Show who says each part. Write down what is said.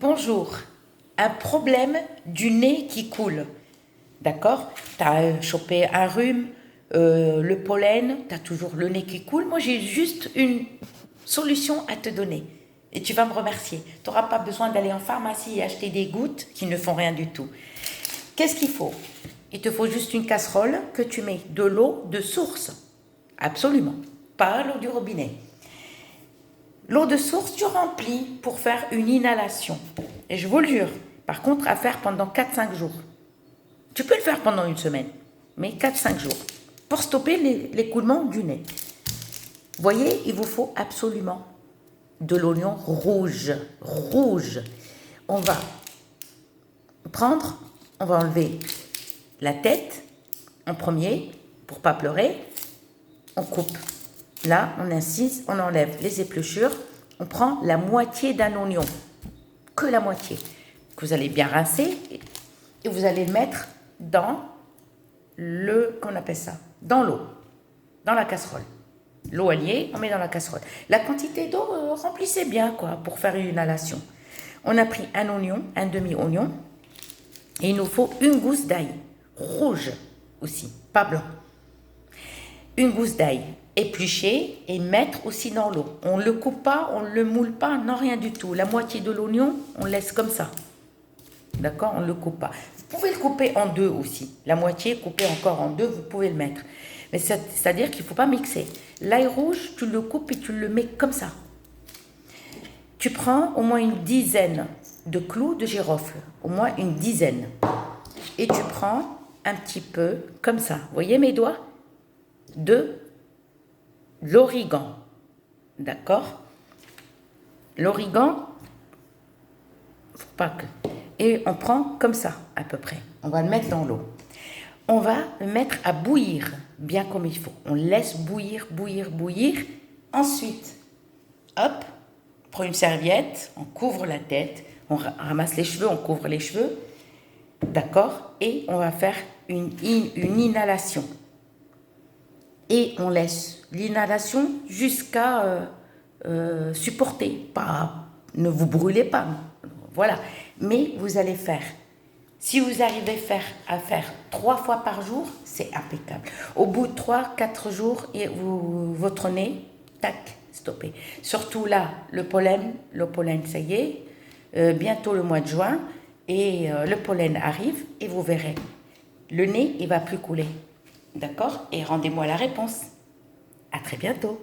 Speaker 1: Bonjour, un problème du nez qui coule, d'accord? Tu as chopé un rhume, le pollen, tu as toujours le nez qui coule. Moi, j'ai juste une solution à te donner et tu vas me remercier. Tu n'auras pas besoin d'aller en pharmacie et acheter des gouttes qui ne font rien du tout. Qu'est-ce qu'il faut? Il te faut juste une casserole que tu mets de l'eau de source, absolument, pas l'eau du robinet. L'eau de source, tu remplis pour faire une inhalation. Et je vous le jure, par contre, à faire pendant 4-5 jours. Tu peux le faire pendant une semaine, mais 4-5 jours, pour stopper l'écoulement du nez. Vous voyez, il vous faut absolument de l'oignon rouge. Rouge. On va prendre, on va enlever la tête en premier, pour pas pleurer. On coupe. Là, on incise, on enlève les épluchures, on prend la moitié d'un oignon, que la moitié, que vous allez bien rincer, et vous allez le mettre dans qu'on appelle ça, dans l'eau, dans la casserole. L'eau alliée, on met dans la casserole. La quantité d'eau, remplissez bien, quoi, pour faire une inhalation. On a pris un oignon, un demi-oignon, et il nous faut une gousse d'ail, rouge aussi, pas blanc. Une gousse d'ail épluchée et mettre aussi dans l'eau. On ne le coupe pas, on ne le moule pas, non, rien du tout. La moitié de l'oignon, on laisse comme ça. D'accord? On ne le coupe pas. Vous pouvez le couper en deux aussi. La moitié coupée encore en deux, vous pouvez le mettre. Mais c'est-à-dire qu'il ne faut pas mixer. L'ail rouge, tu le coupes et tu le mets comme ça. Tu prends au moins une dizaine de clous de girofle. Au moins une dizaine. Et tu prends un petit peu, comme ça. Vous voyez mes doigts? De l'origan, d'accord? L'origan, faut pas que... Et on prend comme ça, à peu près. On va le mettre dans l'eau. On va le mettre à bouillir, bien comme il faut. On laisse bouillir, bouillir, bouillir. Ensuite, hop, on prend une serviette, on couvre la tête, on ramasse les cheveux, on couvre les cheveux, d'accord? Et on va faire une inhalation. Et on laisse l'inhalation jusqu'à supporter. Pas, ne vous brûlez pas, voilà. Mais vous allez faire, si vous arrivez à faire 3 fois par jour, c'est impeccable. Au bout de 3-4 jours, votre nez, tac, stoppé. Surtout là, le pollen, ça y est, bientôt le mois de juin, et le pollen arrive, et vous verrez, le nez, il ne va plus couler. D'accord? Et rendez-moi la réponse. À très bientôt.